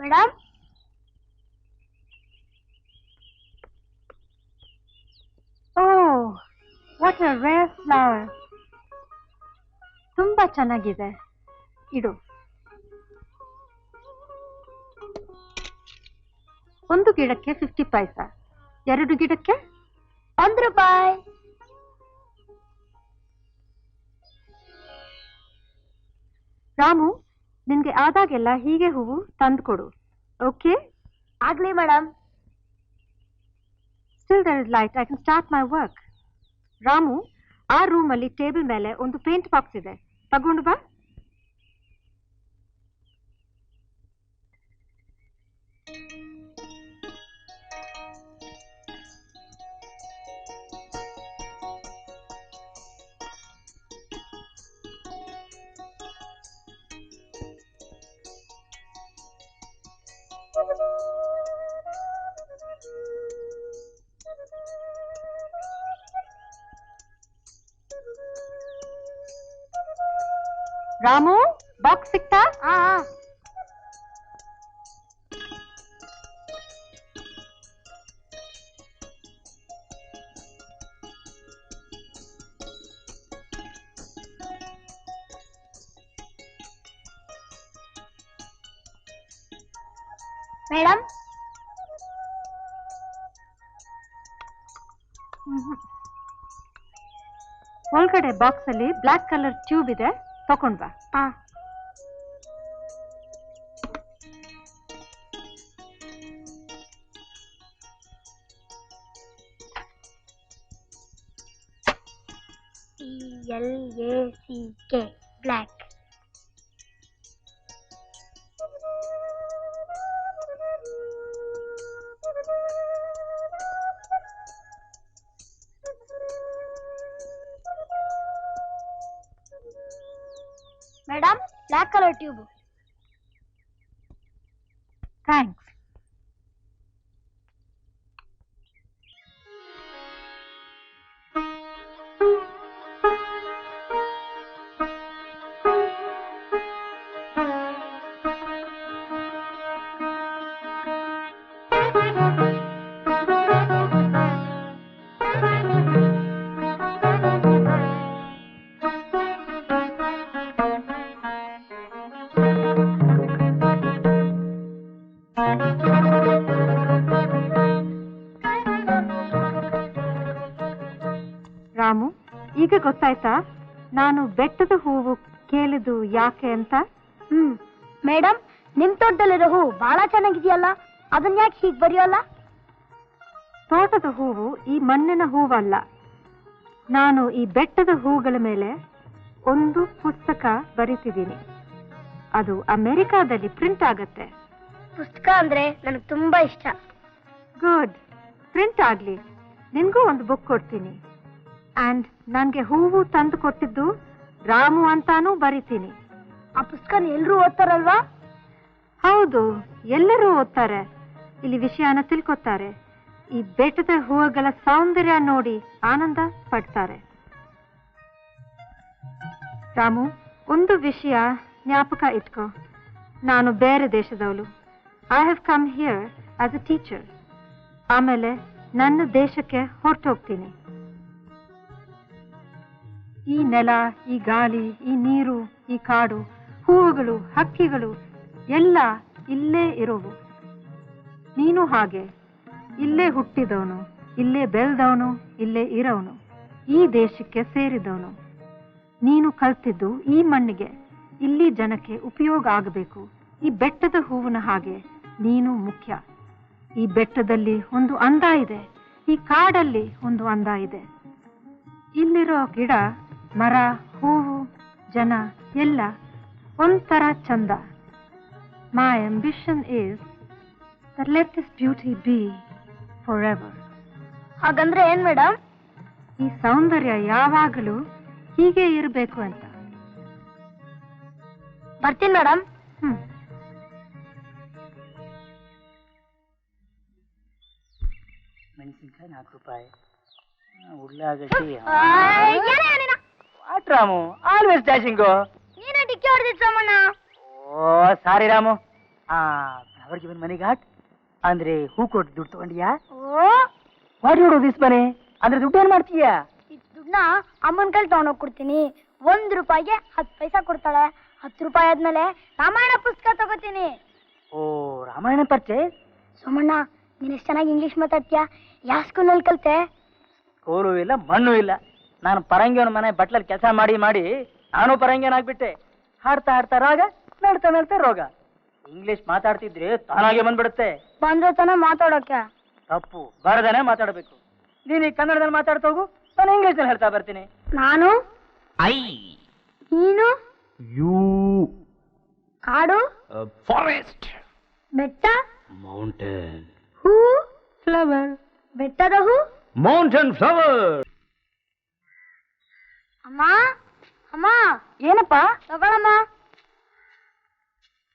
Madam, what a rare flower. ತುಂಬಾ ಚೆನ್ನಾಗಿದೆ, ಇಡು. ಒಂದು ಗಿಡಕ್ಕೆ 50 ಪೈಸಾ, 2 ಗಿಡಕ್ಕೆ ₹1. ರಾಮು, ನಿನ್ಗೆ ಆದಾಗೆಲ್ಲ ಹೀಗೆ ಹೂವು ತಂದುಕೊಡು, ಓಕೆ? ಆಗ್ಲಿ madam. Still there is light. I can start my work. Ramu, ಆ ರೂಮಲ್ಲಿ ಟೇಬಲ್ ಮೇಲೆ ಒಂದು ಪೇಂಟ್ ಬಾಕ್ಸ್ ಇದೆ, ತಗೊಂಡು ಬಾ. ರಾಮು, ಬಾಕ್ಸ್ ಸಿಕ್ತಾ? ಮೇಡಮ್, ಒಳಗಡೆ ಬಾಕ್ಸ್ ಅಲ್ಲಿ ಬ್ಲಾಕ್ ಕಲರ್ ಟ್ಯೂಬ್ ಇದೆ, ತಕೊಂಡ್ ಬಾ. BLACK, black. Madam, black colour tube. Thanks. Ramu, ಈಗ ಗೊತ್ತಾಯ್ತಾ ನಾನು ಬೆಟ್ಟದ ಹೂವು ಕೇಳಿದು ಯಾಕೆ ಅಂತ? ಮೇಡಮ್, ನಿಮ್ ತೋಟದಲ್ಲಿರೋ ಹೂ ಬಹಳ ಚೆನ್ನಾಗಿದೆಯಲ್ಲ, ಅದನ್ನ ಯಾಕೆ ಹೀಗೆ ಬರೆಯೋಲ್ಲ? ತೋಟದ ಹೂವು ಈ ಮಣ್ಣಿನ ಹೂವಲ್ಲ. ನಾನು ಈ ಬೆಟ್ಟದ ಹೂಗಳ ಮೇಲೆ ಒಂದು ಪುಸ್ತಕ ಬರೀತಿದ್ದೀನಿ. ಅದು ಅಮೆರಿಕಾದಲ್ಲಿ ಪ್ರಿಂಟ್ ಆಗತ್ತೆ. ಪುಸ್ತಕ ಅಂದ್ರೆ ನನಗೆ ತುಂಬಾ ಇಷ್ಟ. ಗುಡ್, ಪ್ರಿಂಟ್ ಆಗ್ಲಿ. ನಿನ್ಗೂ ಒಂದು ಬುಕ್ ಕೊಡ್ತೀನಿ. ಅಂಡ್ ನನ್ಗೆ ಹೂವು ತಂದು ಕೊಟ್ಟಿದ್ದು ರಾಮು ಅಂತಾನೂ ಬರೀತೀನಿ. ಆ ಪುಸ್ತಕ ಎಲ್ಲರೂ ಓದ್ತಾರಲ್ವಾ? ಹೌದು, ಎಲ್ಲರೂ ಓದ್ತಾರೆ. ಇಲ್ಲಿ ವಿಷಯನ ತಿಳ್ಕೊತಾರೆ. ಈ ಬೆಟ್ಟದ ಹೂವುಗಳ ಸೌಂದರ್ಯ ನೋಡಿ ಆನಂದ ಪಡ್ತಾರೆ. ರಾಮು, ಒಂದು ವಿಷಯ ಜ್ಞಾಪಕ ಇಟ್ಕೋ. ನಾನು ಬೇರೆ ದೇಶದವಳು. I have come here as a teacher. ಆಮೇಲೆ ನನ್ನ ದೇಶಕ್ಕೆ ಹೊರಟೋಗ್ತೀನಿ. ಈ ನೆಲ, ಈ ಗಾಳಿ, ಈ ನೀರು, ಈ ಕಾಡು, ಹೂವುಗಳು, ಹಕ್ಕಿಗಳು ಎಲ್ಲ ಇಲ್ಲೇ ಇರೋವು. ನೀನು ಹಾಗೆ ಇಲ್ಲೇ ಹುಟ್ಟಿದವನು, ಇಲ್ಲೇ ಬೆಳೆದವನು, ಇಲ್ಲೇ ಇರೋನು, ಈ ದೇಶಕ್ಕೆ ಸೇರಿದವನು. ನೀನು ಕಲ್ತಿದ್ದು ಈ ಮಣ್ಣಿಗೆ, ಇಲ್ಲಿ ಜನಕ್ಕೆ ಉಪಯೋಗ ಆಗಬೇಕು. ಈ ಬೆಟ್ಟದ ಹೂವಿನ ಹಾಗೆ ನೀನು ಮುಖ್ಯ. ಈ ಬೆಟ್ಟದಲ್ಲಿ ಒಂದು ಅಂದ ಇದೆ, ಈ ಕಾಡಲ್ಲಿ ಒಂದು ಅಂದ ಇದೆ. ಇಲ್ಲಿರೋ ಗಿಡ, ಮರ, ಹೂವು, ಜನ ಎಲ್ಲ ಒಂಥರ ಚಂದ. My ambition is that let this beauty be forever. ಹಾಗಂದ್ರೆ ಏನ್ ಮೇಡಮ್? ಈ ಸೌಂದರ್ಯ ಯಾವಾಗಲೂ ಹೀಗೆ ಇರಬೇಕು ಅಂತ. ಬರ್ತೀನಿ ಮೇಡಮ್. ಮೆಣಸಿನ್ಕಾಯಿ 4 ರೂಪಾಯಿ, ಉಳ್ಳಾಗಡ್ಡಿ. What Ramu, always dashing. ನೀನೇ ಡಿಕ್ಕಿ ಹೊಡೆದಿತ್ತು Somanna. Oh sorry Ramu. Flower given money got ಅಂದ್ರೆ ಹೂ ಕೊಟ್ಟು ದುಡ್ಡು ತಗೊಂಡಿಯಾ? Oh what you do this money? ಅಂದ್ರೆ ದುಡ್ಡು ಏನ್ ಮಾಡ್ತೀಯಾ? ಈ ದುಡ್ಡನ್ನ ಅಮ್ಮನ ಕೈಲಿ ತಗೊಂಡೋಗಿ ಕೊಡ್ತೀನಿ. 1 ರೂಪಾಯಿಗೆ 10 ಪೈಸಾ ಕೊಡ್ತಾಳೆ. 10 ರೂಪಾಯಿ ಆದ್ಮೇಲೆ ರಾಮಾಯಣ ಪುಸ್ತಕ ತಗೋತೀನಿ. ಓ ರಾಮಾಯಣ ಪರ್ಚೇಸ್. ಸೋಮಣ್ಣ, ನೀನ್ ಎಷ್ಟು ಚೆನ್ನಾಗಿ ಇಂಗ್ಲಿಷ್ ಮಾತಾಡ್ತೀಯಾ? ಯಾವ ಸ್ಕೂಲಲ್ಲಿ ಕಲ್ತೆ? ಸ್ಕೂಲು ಇಲ್ಲ, ಮಣ್ಣು ಇಲ್ಲ. ನಾನು ಪರಂಗಿಯವನ ಮನೆ ಬಟ್ಲಲ್ಲಿ ಕೆಲಸ ಮಾಡಿ ಮಾಡಿ ನಾನು ಪರಂಗಿಯನಾಗ್ಬಿಟ್ಟೆ. ಹಾಡ್ತಾ ಹಾಡ್ತಾ ರಾಗ, ನಡ್ತಾ ನಡ್ತಾ ರೋಗ. ಇಂಗ್ಲಿಷ್ ಮಾತಾಡ್ತಿದ್ರೆ ತಾನಾಗೆ ಬಂದ್ಬಿಡುತ್ತೆ. ಬಂದ್ರೆ ತಾನೇ ಮಾತಾಡೋಕೆ. ತಪ್ಪು, ಬರದೇನೆ ಮಾತಾಡಬೇಕು. ನೀನು ಈ ಕನ್ನಡದಲ್ಲಿ ಮಾತಾಡ್ತಾ ಹೋಗು, ನಾನು ಇಂಗ್ಲಿಷ್ ಹೇಳ್ತಾ ಬರ್ತೀನಿ. ನಾನು ಐ, ನೀನು ಯು, ಕಾಡು, ಫಾರೆಸ್ಟ್, ಬೆಟ್ಟ, ಮೌಂಟೇನ್, ಹೂ, ಫ್ಲವರ್, ಬೆಟ್ಟದ ಹೂ, ಮೌಂಟೇನ್ ಫ್ಲವರ್. ಅಮ್ಮ ಅಮ್ಮ. ಏನಪ್ಪ? ತಗೊಳಮ್ಮ.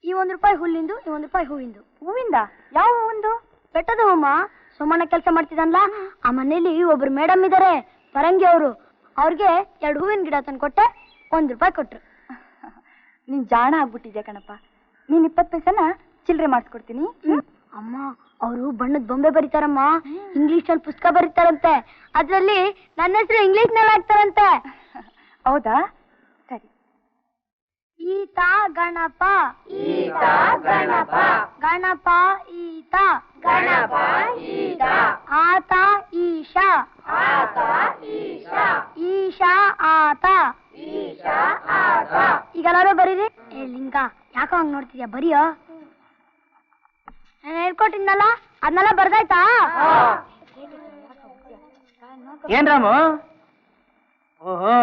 ಈ 1 ರೂಪಾಯಿ ಹುಲ್ಲಿಂದು, ಈ 1 ರೂಪಾಯಿ ಹೂವಿಂದು. ಹೂವಿಂದ? ಯಾವ ಹೂವಿಂದು? ಬೆಟ್ಟದ ಹೂಮ್ಮ. ಸೋಮಣ್ಣ ಕೆಲಸ ಮಾಡ್ತಿದ್ದಲ್ಲ, ಆ ಮನೇಲಿ ಒಬ್ರು ಮೇಡಮ್ ಇದಾರೆ, ಪರಂಗಿ ಅವರು. ಅವ್ರಿಗೆ 2 ಹೂವಿನ ಗಿಡ ತಂದು ಕೊಟ್ಟೆ, 1 ರೂಪಾಯಿ ಕೊಟ್ರು. ನೀನ್ ಜಾಣ ಆಗ್ಬಿಟ್ಟಿದ್ಯಾ ಕಣಪ್ಪ. ನೀನ್ 20 ಪೈಸನ ಚಿಲ್ಲರೆ ಮಾಡಿಸ್ಕೊಡ್ತೀನಿ. ಅಮ್ಮ, ಅವರು ಬಣ್ಣದ ಬೊಂಬೆ ಬರೀತಾರಮ್ಮ, ಇಂಗ್ಲಿಷ್ ನಲ್ಲಿ ಪುಸ್ತಕ ಬರೀತಾರಂತೆ. ಅದ್ರಲ್ಲಿ ನನ್ನ ಹೆಸರು ಇಂಗ್ಲಿಷ್ ನಲ್ಲಿ ಹಾಕ್ತಾರಂತೆ. ಹೌದಾ? ಸರಿ. ಈತ ಗಣಪ, ಈತ ಗಣಪ, ಗಣಪ ಈತ, ಗಣಪ ಈತ. ಆತ ಈಶಾ, ಆತ ಈಶಾ, ಈಶಾ ಆತ, ಈಶಾ ಆತ. ಈಗ ಎಲ್ಲರೂ ಬರೀರಿ. ಏ ಲಿಂಗ, ಯಾಕೋ ಹಂಗ್ ನೋಡ್ತಿದ್ಯಾ? ಬರೀಯೋ. ನಾನು ಹೇಳ್ಕೊಟ್ಟಿದ್ನಲ್ಲ, ಅದನ್ನೆಲ್ಲ ಬರ್ದಾಯ್ತಾ? ಏನ್ ರಾಮು? ಓಹೋ,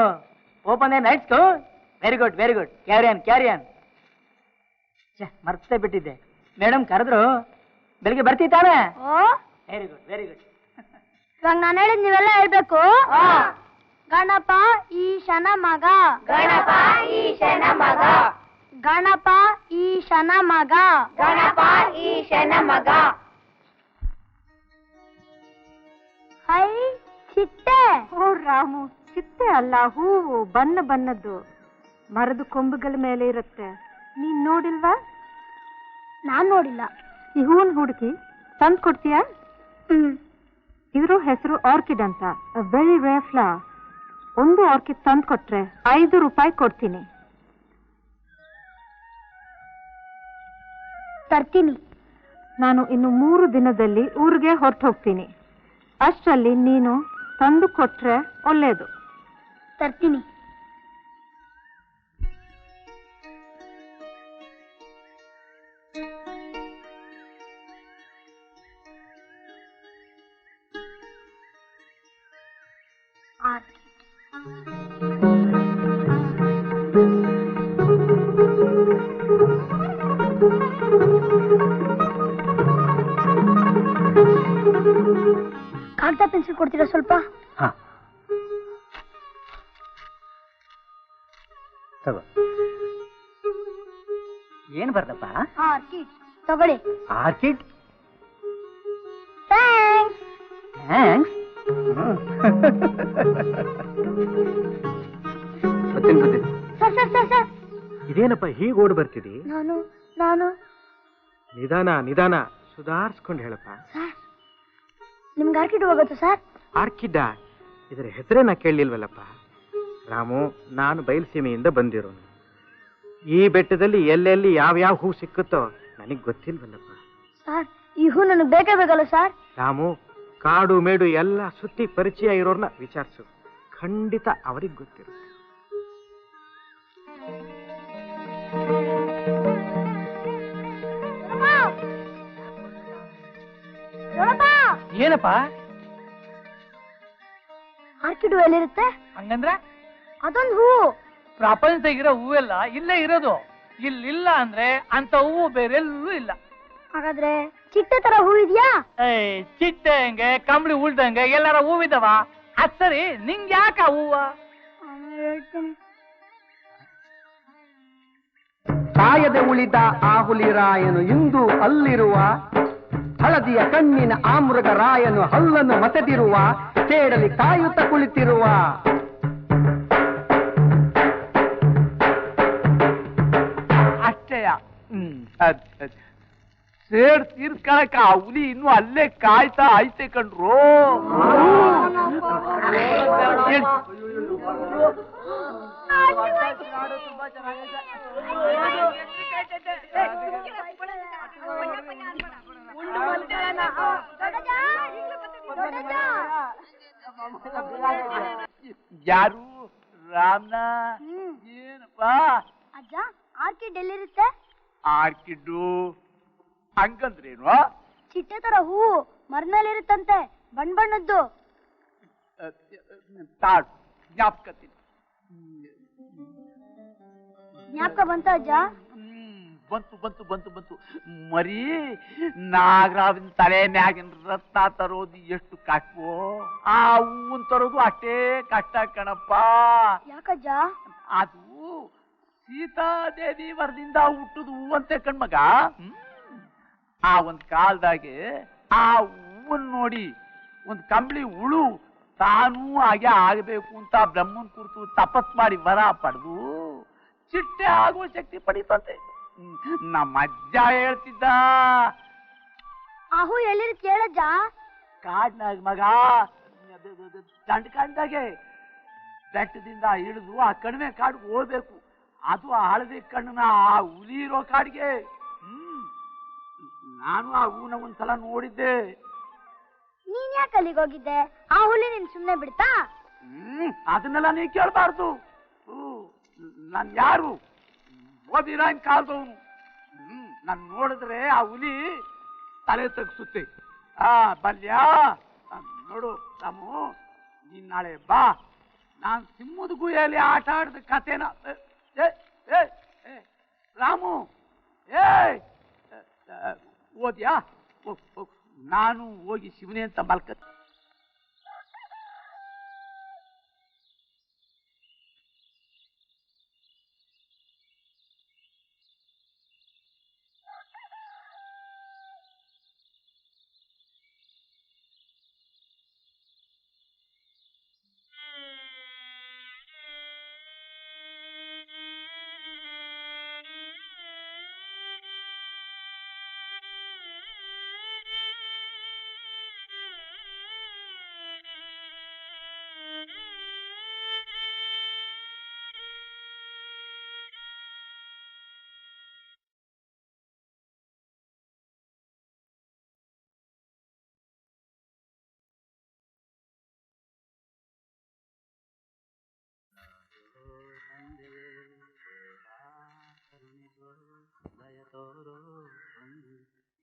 open a night school. Very good, very good. Carry on carry on. ಮರ್ತೇ ಬಿಟ್ಟಿದ್ದೆ. ಮೇಡಮ್ ಕರೆದ್ರು, ಬೆಳಿಗ್ಗೆ ಬರ್ತೀತಾನೆ? Very good, very good. ಇವಾಗ ನಾನು ಹೇಳಿದ್ ನೀವೆಲ್ಲ ಹೇಳ್ಬೇಕು. ಗಣಪ ಈಶನ ಮಗ, ಗಣಪ ಈಶನ ಮಗ, ಗಣಪ ಈಶನ ಮಗ, ಗಣಪ ಈಶನ ಮಗ. ಹೈ ಚಿಟ್ಟೆ. ಓ ರಾಮು, ಚಿಟ್ಟೆ ಅಲ್ಲ, ಹೂವು, ಬಣ್ಣ ಬಣ್ಣದ್ದು, ಮರದ ಕೊಂಬುಗಳ ಮೇಲೆ ಇರುತ್ತೆ. ನೀನ್ ನೋಡಿಲ್ವಾ? ನಾನ್ ನೋಡಿಲ್ಲ. ಈ ಹೂವನ್ ಹುಡುಕಿ ತಂದು ಕೊಡ್ತೀಯಾ? ಇದ್ರ ಹೆಸರು ಆರ್ಕಿಡ್ ಅಂತ, ವೆರಿ ರೇರ್ ಫ್ಲವರ್. 1 ಆರ್ಕಿಡ್ ತಂದು ಕೊಟ್ರೆ 5 ರೂಪಾಯಿ ಕೊಡ್ತೀನಿ. ತರ್ತೀನಿ. ನಾನು ಇನ್ನು 3 ದಿನದಲ್ಲಿ ಊರಿಗೆ ಹೊರಟು ಹೋಗ್ತೀನಿ. ಅಷ್ಟರಲ್ಲಿ ನೀನು ತಂದು ಕೊಟ್ರೆ ಒಳ್ಳೇದು. ತರ್ತೀನಿ. ಕಾಗದ ಪೆನ್ಸಿಲ್ ಕೊಡ್ತೀರಾ ಸ್ವಲ್ಪ? ತಗೋ. ಏನ್ ಬರ್ದಪ್ಪ? ಆರ್ಕಿಡ್ ತಗೊಳ್ಳಿ. Orchid? Thanks. Thanks. Sir sir sir sir, ಇದೇನಪ್ಪ ಹೀಗೆ ಓಡ್ ಬರ್ತಿದಿ? ನಾನು ನಾನು ನಿಧಾನ ನಿಧಾನ, ಸುಧಾರಿಸ್ಕೊಂಡು ಹೇಳಪ್ಪ. ಸರ್, ನಿಮ್ಗೆ ಆರ್ಕಿಡ್ ಹೋಗುತ್ತಾ ಸರ್? ಆರ್ಕಿಡ್? ಇದರ ಹೆಸರೇ ನಾ ಕೇಳಲಿಲ್ವಲ್ಲಪ್ಪ. ರಾಮು, ನಾನು ಬಯಲುಸೀಮೆಯಿಂದ ಬಂದಿರೋನು. ಈ ಬೆಟ್ಟದಲ್ಲಿ ಎಲ್ಲೆಲ್ಲಿ ಯಾವ್ಯಾವ ಹೂ ಸಿಕ್ಕುತ್ತೋ ನನಗೆ ಗೊತ್ತಿಲ್ವಲ್ಲಪ್ಪ. ಸರ್, ಈ ಹೂ ನನಗೆ ಬೇಕೇ ಬೇಕಲ್ಲ ಸರ್? ರಾಮು, ಕಾಡು ಮೇಡು ಎಲ್ಲ ಸುತ್ತಿ ಪರಿಚಯ ಇರೋರ್ನ ವಿಚಾರಿಸು, ಖಂಡಿತ ಅವರಿಗೆ ಗೊತ್ತಿರುತ್ತೆ. ಏನಪ್ಪ? ಆರ್ಕಿಡ್ ಎಲ್ಲಿರುತ್ತೆ? ಹಂಗಂದ್ರೆ ಅದೊಂದು ಹೂವು. ಪ್ರಪಂಚದಾಗಿರೋ ಹೂವೆಲ್ಲ ಇಲ್ಲೇ ಇರೋದು. ಇಲ್ಲಿಲ್ಲ ಅಂದ್ರೆ ಅಂತ ಹೂವು ಬೇರೆಲ್ಲೂ ಇಲ್ಲ. ಹಾಗಾದ್ರೆ ಚಿಟ್ಟೆ ತರ ಹೂ ಇದೆಯಾ? ಚಿಟ್ಟೆ ಹಂಗೆ, ಕಂಬಳಿ ಉಳ್ದಂಗೆ ಎಲ್ಲಾರ ಹೂವಿದವ? ಅದ್ ಸರಿ, ನಿಂಗೆ ಯಾಕ ಹೂವ? ಹೇಳ್ತೀನಿ. ಕಾಯದೆ ಉಳಿದ ಆ ಹುಲಿರಾಯನು ಇಂದು ಅಲ್ಲಿರುವ, ಹಳದಿಯ ಕಣ್ಣಿನ ಆ ಮೃಗರಾಯನು ಹಲ್ಲನ್ನು ಮಸೆದಿರುವ, ಸೇಡಲಿ ಕಾಯುತ್ತ ಕುಳಿತಿರುವ. ಅಷ್ಟೇಯ? ಸೇಡ್ ತೀರ್ಕೊಳಕ ಆ ಹುಲಿ ಇನ್ನು ಅಲ್ಲೇ ಕಾಯ್ತಾ ಐತೆ ಕಣ್ರು. ಯಾರು? ರಾಮ್ನ? ಏನಪ್ಪಾ? ಅಜ್ಜ, ಆರ್ಕಿಡ್ ಎಲ್ಲಿರುತ್ತೆ? ಆರ್ಕಿಡ್ಡು ಹಂಗಂದ್ರೇನು? ಚಿಟ್ಟೆ ತರ ಹೂವು ಮರನಲ್ಲಿರುತ್ತಂತೆ, ಬಣ್ಣ ಬಣ್ಣದ್ದು. ತಾಡು, ಜ್ಞಾಪಕತೀನಿ. ಜ್ಞಾಪಕ ಬಂತ ಅಜ್ಜ? ಬಂತು ಬಂತು ಬಂತು ಬಂತು. ಮರಿ ನಾಗರಾವಿನ ತಲೆ ಮ್ಯಾಗಿನ ರತ್ನ ತರೋದು ಎಷ್ಟು ಕಷ್ಟವೋ, ಆ ಹೂವನ್ ತರೋದು ಅಷ್ಟೇ ಕಷ್ಟ ಕಣಪ್ಪ. ಯಾಕಜ್ಜ? ಅದು ಸೀತಾದೇವಿ ವರದಿಂದ ಹುಟ್ಟುದು ಹೂವಂತೆ ಕಣ್ಮಗ. ಆ ಒಂದ್ ಕಾಲದಾಗೆ ಆ ಹೂವನ್ ನೋಡಿ ಒಂದ್ ಕಂಬಳಿ ಹುಳು ತಾನೂ ಹಾಗೆ ಆಗಬೇಕು ಅಂತ ಬ್ರಹ್ಮನ್ ಕುರಿತು ತಪಸ್ ಮಾಡಿ ವರ ಪಡೆದು ಚಿಟ್ಟೆ ಆಗುವ ಶಕ್ತಿ ಪಡೀತಂತೆ. ನಮ್ಮ ಅಜ್ಜ ಹೇಳ್ತಿದ್ದ. ಆ ಹೂ ಎಲ್ಲಿರುತ್ತೆ ಹೇಳಜ್ಜ? ಕಾಡ್ನಾಗ ಮಗ, ಕಾಡ್ದಾಗೆ ಬೆಟ್ಟದಿಂದ ಇಳಿದು ಆ ಕಡಿಮೆ ಕಾಡಿಗೆ ಹೋಗ್ಬೇಕು. ಅದು ಆ ಹಳದಿ ಕಣ್ಣನ ಆ ಹುಲಿ ಇರೋ ಕಾಡಿಗೆ. ನಾನು ಆ ಹೂನ ಒಂದ್ಸಲ ನೋಡಿದ್ದೆ. ನೀನ್ ಯಾಕೆ ಅಲ್ಲಿಗೆ ಹೋಗಿದ್ದೆ? ಆ ಹುಲಿ ನಿನ್ ಸುಮ್ನೆ ಬಿಡ್ತಾ? ಅದನ್ನೆಲ್ಲ ನೀ ಕೇಳ್ಬಾರ್ದು. ನಾನ್ ಯಾರು? ಓದಿರಾನ್ ಕಾಲ್ದವನು. ನಾನ್ ನೋಡಿದ್ರೆ ಆ ಹುಲಿ ತಲೆ ತಗ್ಸುತ್ತೆ. ಬಲ್ಯಾ ನೋಡು ರಾಮು, ನೀನ್ ನಾಳೆ ಬಾ, ನಾನ್ ಸಿಂಹದ ಗುಹೆಯಲ್ಲಿ ಆಟ ಆಡಿದ ಕಥೆನ. ರಾಮು, ಓದ್ಯಾ? ನಾನು ಹೋಗಿ ಶಿವನೇ ಅಂತ ಮಲ್ಕತ್.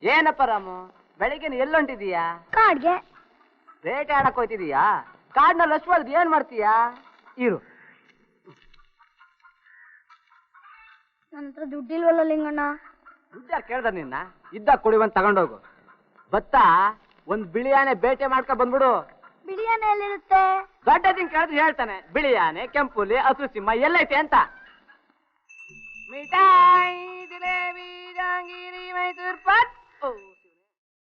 ಏನಪ್ಪ ರಾಮು, ಬೆಳಿಗ್ಗೆ ಎಲ್ಲೊಂಟಿದೀಯಾ? ಕಾಡ್ಗೆ. ಬೇಟೆ ಆಡಕ್ ಹೋಯ್ತಿದೀಯಾ? ಕಾಡ್ನಲ್ಲಿ ಅಷ್ಟು ಹೋದ್ರೆ ಏನ್ ಮಾಡ್ತೀಯಾ? ಇರು, ನನ್ನ ಹತ್ರ ದುಡ್ಡಿಲ್ವಲ್ಲ ಲಿಂಗಣ್ಣ. ದುಡ್ಡ ಕೇಳ್ದ ನಿನ್ನ? ಇದ್ದಾಗ ಕುಡಿವಂತ ತಗೊಂಡೋಗು. ಭತ್ತ ಒಂದ್ ಬಿಳಿಯಾನೆ ಬೇಟೆ ಮಾಡ್ಕೊ ಬಂದ್ಬಿಡು. ಬಿಳಿಯಾನೆ ಎಲ್ಲಿರುತ್ತೆ? ದೊಡ್ಡದಿನ್ ಕೇಳಿದ್ರೆ ಹೇಳ್ತಾನೆ, ಬಿಳಿಯಾನೆ, ಕೆಂಪುಲಿ, ಹಸು ಸಿಂಹ ಎಲ್ಲೈತೆ ಅಂತ. ಮಿಠಾಯಿ, ಜಿಲೇಬಿ, ಜಾಂಗೀರಿ, ಮೈಸೂರ್ ಪಾಕ್.